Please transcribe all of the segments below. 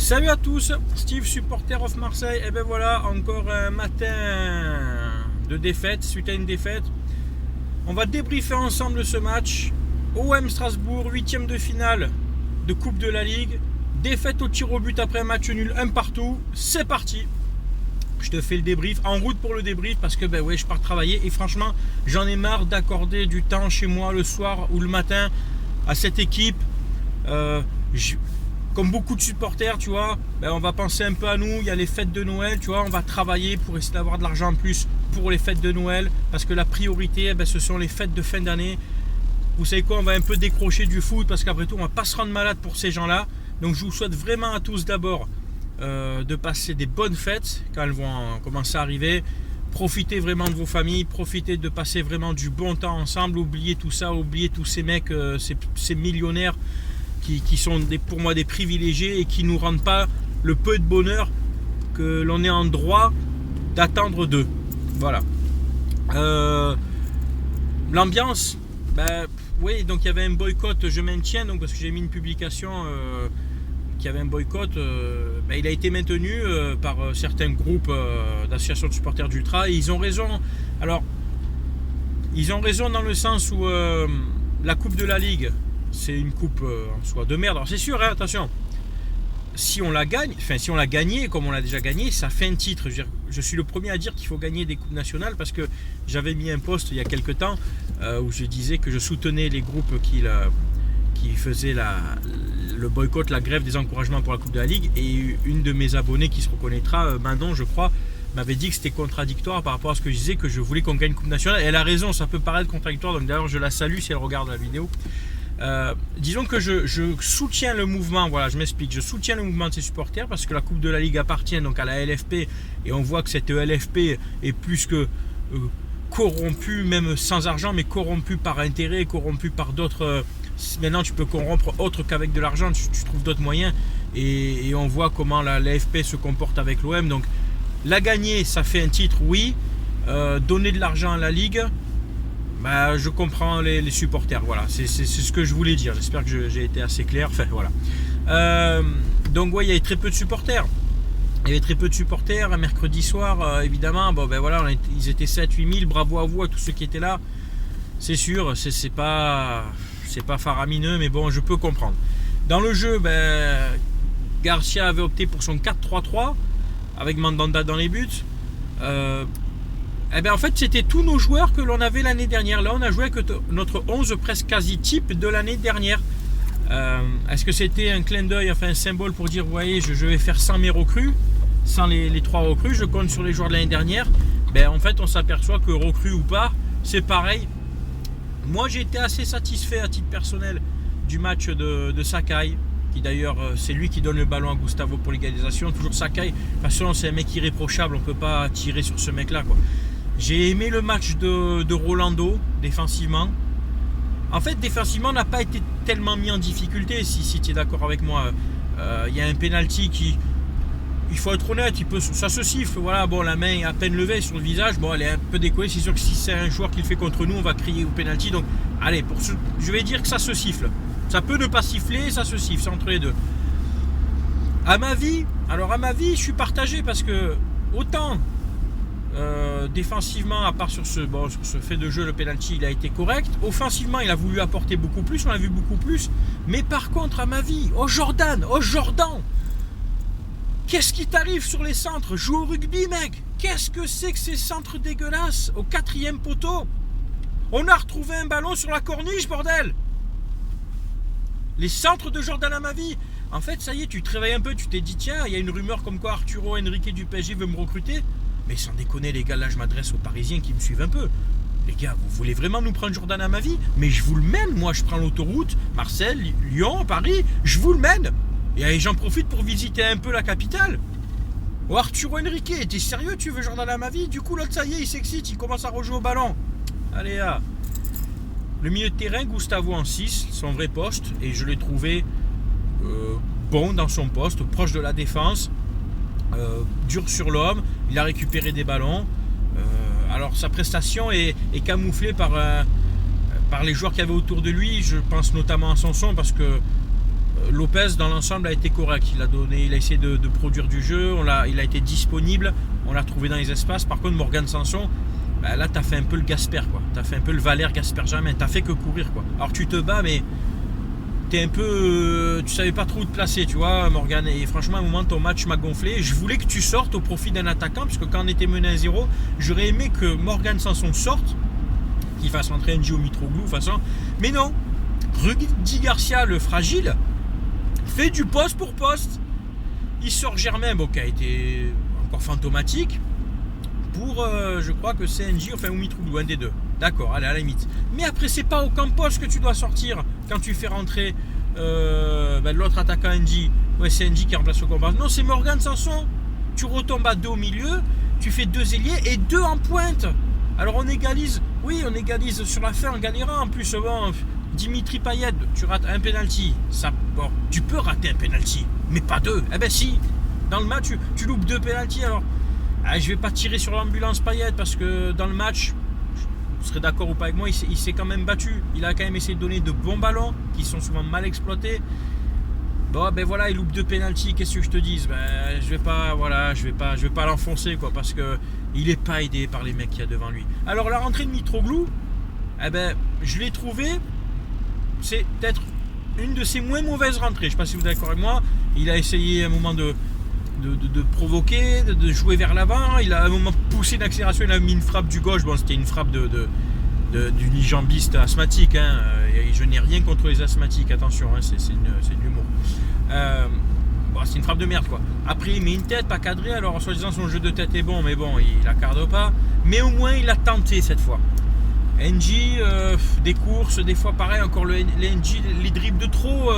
Salut à tous, Steve, supporter of Marseille. Et ben voilà, encore un matin de défaite, suite à une défaite. On va débriefer ensemble ce match. OM Strasbourg, 8ème de finale de Coupe de la Ligue. Défaite au tir au but après un match nul, un partout. C'est parti. Je te fais le débrief, en route pour le débrief parce que je pars travailler et franchement j'en ai marre d'accorder du temps chez moi le soir ou le matin à cette équipe. Comme beaucoup de supporters, tu vois, on va penser un peu à nous. Il y a les fêtes de Noël, tu vois, on va travailler pour essayer d'avoir de l'argent en plus pour les fêtes de Noël parce que la priorité, ce sont les fêtes de fin d'année. Vous savez quoi, on va un peu décrocher du foot parce qu'après tout, on va pas se rendre malade pour ces gens-là. Donc je vous souhaite vraiment à tous d'abord de passer des bonnes fêtes quand elles vont commencer à arriver. Profitez vraiment de vos familles, profitez de passer vraiment du bon temps ensemble. Oubliez tout ça, oubliez tous ces mecs, ces millionnaires qui sont pour moi des privilégiés et qui ne nous rendent pas le peu de bonheur que l'on est en droit d'attendre d'eux. Voilà. L'ambiance, oui, donc il y avait un boycott, je maintiens, donc parce que j'ai mis une publication qu'il y avait un boycott, il a été maintenu par certains groupes d'associations de supporters d'Ultra et ils ont raison. Alors, ils ont raison dans le sens où la Coupe de la Ligue, c'est une coupe en soi de merde. Alors c'est sûr, attention, si on la gagne, si on l'a gagnée comme on l'a déjà gagné, ça fait un titre. Je suis le premier à dire qu'il faut gagner des coupes nationales parce que j'avais mis un post il y a quelques temps où je disais que je soutenais les groupes qui faisaient le boycott, la grève des encouragements pour la Coupe de la Ligue. Et une de mes abonnées qui se reconnaîtra, Manon je crois, m'avait dit que c'était contradictoire par rapport à ce que je disais, que je voulais qu'on gagne une coupe nationale. Et elle a raison, ça peut paraître contradictoire, donc d'ailleurs je la salue si elle regarde la vidéo. Disons que je soutiens le mouvement, voilà, je m'explique, je soutiens le mouvement de ces supporters parce que la Coupe de la Ligue appartient donc à la LFP et on voit que cette LFP est plus que corrompue, même sans argent, mais corrompue par intérêt, corrompue par d'autres. Maintenant tu peux corrompre autre qu'avec de l'argent, tu trouves d'autres moyens et on voit comment la LFP se comporte avec l'OM. Donc la gagner, ça fait un titre, oui. Donner de l'argent à la Ligue, je comprends les supporters, voilà, c'est ce que je voulais dire. J'espère que j'ai été assez clair. Enfin voilà. Donc il y avait très peu de supporters. Il y avait très peu de supporters. Un mercredi soir, évidemment, ils étaient 7-8 000. Bravo à vous, à tous ceux qui étaient là. C'est sûr, c'est pas faramineux, mais bon, je peux comprendre. Dans le jeu, Garcia avait opté pour son 4-3-3 avec Mandanda dans les buts. En fait, c'était tous nos joueurs que l'on avait l'année dernière. Là, on a joué avec notre 11 presque quasi type de l'année dernière. Est-ce que c'était un clin d'œil, enfin un symbole pour dire, vous voyez, je vais faire sans mes recrues, sans les 3 recrues, je compte sur les joueurs de l'année dernière. En fait, on s'aperçoit que recrues ou pas, c'est pareil. Moi, j'ai été assez satisfait à titre personnel du match de Sakai, qui d'ailleurs, c'est lui qui donne le ballon à Gustavo pour l'égalisation. Toujours Sakai. De toute façon, c'est un mec irréprochable, on ne peut pas tirer sur ce mec-là, quoi. J'ai aimé le match de Rolando défensivement. En fait, défensivement, on n'a pas été tellement mis en difficulté, si tu es d'accord avec moi. Il y a un penalty qui, il faut être honnête, ça se siffle. Voilà, la main est à peine levée sur le visage. Elle est un peu décollée. C'est sûr que si c'est un joueur qui le fait contre nous, on va crier au penalty. Donc, allez, je vais dire que ça se siffle. Ça peut ne pas siffler, ça se siffle, c'est entre les deux. À ma vie, je suis partagé parce que autant défensivement, à part sur ce fait de jeu, le penalty, il a été correct. Offensivement, il a voulu apporter beaucoup plus, on a vu beaucoup plus. Mais par contre, à ma vie, Jordan, qu'est-ce qui t'arrive sur les centres? Joue au rugby, mec. Qu'est-ce que c'est que ces centres dégueulasses au 4e poteau? On a retrouvé un ballon sur la corniche, bordel. Les centres de Jordan à ma vie. En fait, ça y est, tu te réveilles un peu, tu t'es dit, tiens, il y a une rumeur comme quoi Arturo Henrique du PSG veut me recruter. Mais sans déconner, les gars, là, je m'adresse aux Parisiens qui me suivent un peu. Les gars, vous voulez vraiment nous prendre Jordan à ma vie? Mais je vous le mène, moi, je prends l'autoroute, Marseille, Lyon, Paris, je vous le mène. Et j'en profite pour visiter un peu la capitale. Oh, Arturo Henrique, t'es sérieux, tu veux Jordan à ma vie? Du coup, l'autre, ça y est, il s'excite, il commence à rejouer au ballon. Allez, là. Le milieu de terrain, Gustavo en 6, son vrai poste, et je l'ai trouvé bon dans son poste, proche de la défense, dur sur l'homme, il a récupéré des ballons. Alors sa prestation est camouflée par les joueurs qu'il y avait autour de lui. Je pense notamment à Sanson parce que Lopez dans l'ensemble a été correct. Il a essayé de produire du jeu, il a été disponible, on l'a trouvé dans les espaces. Par contre, Morgan Sanson, là t'as fait un peu le Gasper, quoi. T'as fait un peu le Valère Gasper Germain, t'as fait que courir, quoi. Alors tu te bats, mais t'es un peu, tu savais pas trop où te placer, tu vois, Morgan. Et franchement, à un moment, ton match m'a gonflé. Je voulais que tu sortes au profit d'un attaquant, puisque quand on était mené à 0, j'aurais aimé que Morgan Sanson sorte, qu'il fasse rentrer NG ou Mitroglou, de toute façon. Mais non, Rudy Garcia, le fragile, fait du poste pour poste. Il sort Germain, qui a été encore fantomatique, pour, je crois que c'est NG, ou Mitroglou, un des deux. D'accord, allez, à la limite. Mais après, c'est pas au Campos que tu dois sortir quand tu fais rentrer l'autre attaquant NG. Ouais, c'est NG qui remplace au Campos. Non, c'est Morgan Sanson. Tu retombes à 2 au milieu, tu fais 2 ailiers et 2 en pointe. Alors on égalise, oui, on égalise sur la fin, on gagnera. En plus, Dimitri Payet, tu rates un penalty. Tu peux rater un penalty, mais pas 2. Eh ben si, dans le match, tu loupes 2 penalties. Alors, je vais pas tirer sur l'ambulance Payet parce que dans le match, vous serez d'accord ou pas avec moi, il s'est quand même battu. Il a quand même essayé de donner de bons ballons qui sont souvent mal exploités. Voilà, il loupe 2 pénaltys. Qu'est-ce que je te dise, je vais pas l'enfoncer, quoi, parce que il est pas aidé par les mecs qu'il y a devant lui. Alors la rentrée de Mitroglou, je l'ai trouvé, c'est peut-être une de ses moins mauvaises rentrées. Je sais pas si vous êtes d'accord avec moi. Il a essayé à un moment de provoquer, de jouer vers l'avant. Il a à un moment poussé une accélération, il a mis une frappe du gauche. C'était une frappe d'une jambiste asthmatique. Je n'ai rien contre les asthmatiques, attention, c'est de l'humour. C'est une frappe de merde, quoi. Après, il met une tête pas cadrée. Alors, en soi-disant, son jeu de tête est bon, mais bon, il la carde pas. Mais au moins, il a tenté cette fois. NG, des courses, des fois pareil, encore les NG, les dribbles de trop.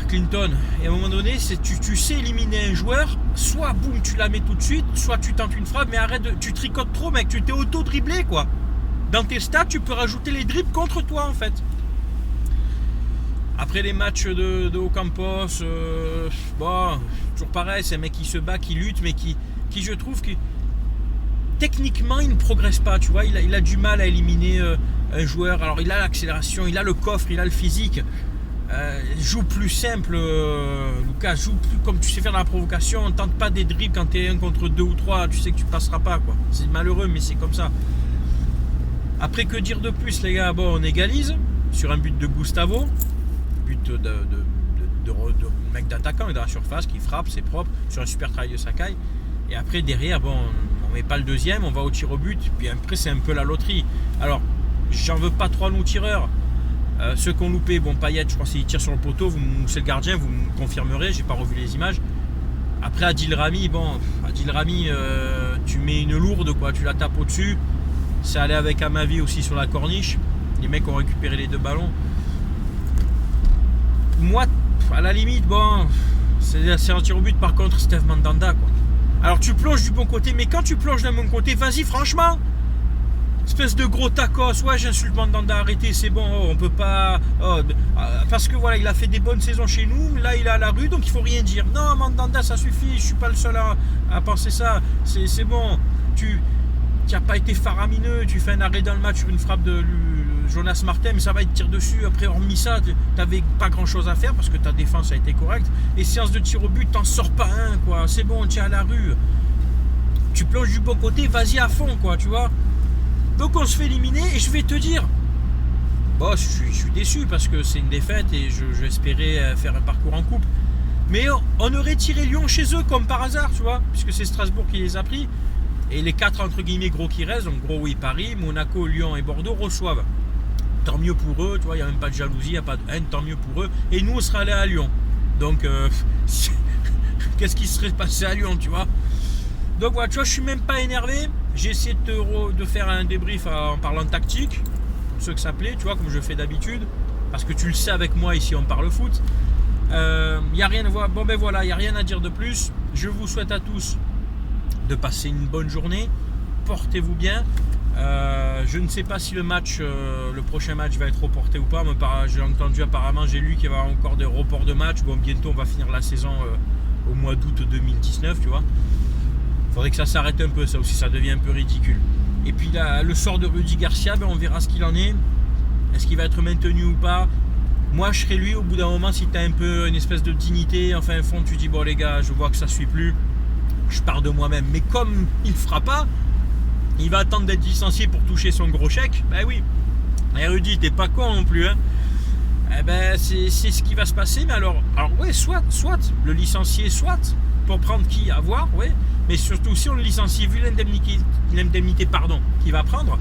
Clinton, et à un moment donné, tu sais éliminer un joueur, soit boum, tu la mets tout de suite, soit tu tentes une frappe, mais arrête, tu tricotes trop, mec, tu t'es auto-dribblé, quoi. Dans tes stats, tu peux rajouter les dribbles contre toi, en fait. Après les matchs de Ocampos, toujours pareil, c'est un mec qui se bat, qui lutte, mais qui je trouve, techniquement, il ne progresse pas, tu vois, il a du mal à éliminer un joueur. Alors, il a l'accélération, il a le coffre, il a le physique. Joue plus simple, Lucas, joue plus comme tu sais faire dans la provocation. On tente pas des dribbles quand tu es 1 contre 2 ou 3, tu sais que tu passeras pas, quoi. C'est malheureux, mais c'est comme ça. Après, que dire de plus, les gars? On égalise sur un but de Gustavo, but de mec d'attaquant et dans la surface qui frappe, c'est propre, sur un super travail de Sakai. Et après, derrière, on met pas le deuxième, on va au tir au but, puis après c'est un peu la loterie. Alors, j'en veux pas trop à nos tireurs. Ceux qui ont loupé, Payet, je pense qu'il tire sur le poteau, c'est le gardien, vous me confirmerez, j'ai pas revu les images. Après Adil Rami, tu mets une lourde, quoi, tu la tapes au-dessus. C'est allé avec Amavi aussi sur la corniche. Les mecs ont récupéré les 2 ballons. Moi, à la limite, c'est un tir au but, par contre, Steve Mandanda, quoi. Alors tu plonges du bon côté, mais quand tu plonges d'un bon côté, vas-y, franchement. Espèce de gros tacos, ouais, j'insulte Mandanda, arrêtez, c'est bon, on peut pas. Parce que voilà, il a fait des bonnes saisons chez nous, là il est à la rue, donc il faut rien dire. Non, Mandanda, ça suffit, je suis pas le seul à penser ça, c'est bon. Tu n'as pas été faramineux, tu fais un arrêt dans le match sur une frappe de Jonas Martin, mais ça va être tir dessus. Après, hormis ça, tu n'avais pas grand chose à faire parce que ta défense a été correcte. Et séance de tir au but, t'en sors pas un, quoi. C'est bon, tu es à la rue. Tu plonges du bon côté, vas-y à fond, quoi, tu vois. Donc on se fait éliminer et je vais te dire, je suis déçu parce que c'est une défaite et j'espérais faire un parcours en coupe. Mais on aurait tiré Lyon chez eux comme par hasard, tu vois, puisque c'est Strasbourg qui les a pris. Et les 4 entre guillemets gros qui restent, donc gros oui, Paris, Monaco, Lyon et Bordeaux reçoivent. Tant mieux pour eux, tu vois, il n'y a même pas de jalousie, il n'y a pas de haine, tant mieux pour eux. Et nous on serait allés à Lyon. Donc qu'est-ce qui serait passé à Lyon, tu vois. Donc voilà, tu vois, je suis même pas énervé. J'ai essayé de faire un débrief en parlant tactique, pour ceux que ça plaît, tu vois, comme je fais d'habitude, parce que tu le sais avec moi, ici on parle foot. Y a rien à voir. Voilà, il n'y a rien à dire de plus. Je vous souhaite à tous de passer une bonne journée. Portez-vous bien. Je ne sais pas si le prochain match va être reporté ou pas. Mais j'ai entendu apparemment, j'ai lu qu'il y avait encore des reports de match. Bientôt on va finir la saison au mois d'août 2019, tu vois. Faudrait que ça s'arrête un peu, ça aussi, ça devient un peu ridicule. Et puis là, le sort de Rudy Garcia, on verra ce qu'il en est. Est-ce qu'il va être maintenu ou pas? Moi, je serais lui au bout d'un moment si tu as un peu une espèce de dignité. Enfin, au fond, tu dis bon les gars, je vois que ça suit plus. Je pars de moi-même. Mais comme il ne fera pas, il va attendre d'être licencié pour toucher son gros chèque. Ben oui. Et Rudy, t'es pas con non plus, hein. Eh ben, c'est ce qui va se passer. Mais alors ouais, soit le licencier, soit pour prendre qui à voir, ouais. Mais surtout si on le licencie, vu l'indemnité qu'il va prendre,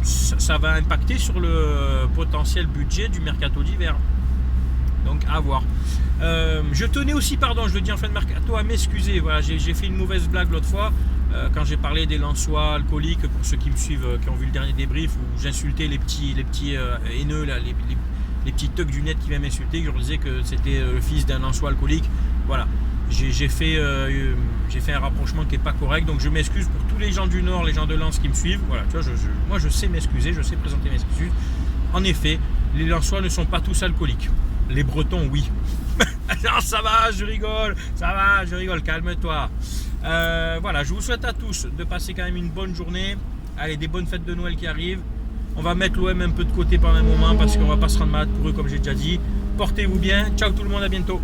ça va impacter sur le potentiel budget du mercato d'hiver. Donc à voir. Je tenais aussi, je le dis en fin de mercato, à m'excuser. Voilà, j'ai fait une mauvaise blague l'autre fois quand j'ai parlé des Lensois alcooliques, pour ceux qui me suivent, qui ont vu le dernier débrief, où j'insultais les petits haineux, là, les petits thugs du net qui viennent m'insulter, je leur disais que c'était le fils d'un Lensois alcoolique. Voilà. J'ai fait un rapprochement qui n'est pas correct, donc je m'excuse pour tous les gens du Nord, les gens de Lens qui me suivent. Voilà, tu vois, moi je sais m'excuser, je sais présenter mes excuses. En effet, les Lensois ne sont pas tous alcooliques. Les Bretons, oui. Non, ça va, je rigole, calme-toi. Voilà, je vous souhaite à tous de passer quand même une bonne journée. Allez, des bonnes fêtes de Noël qui arrivent. On va mettre l'OM un peu de côté pendant un moment parce qu'on va pas se rendre malade pour eux, comme j'ai déjà dit. Portez-vous bien. Ciao tout le monde, à bientôt.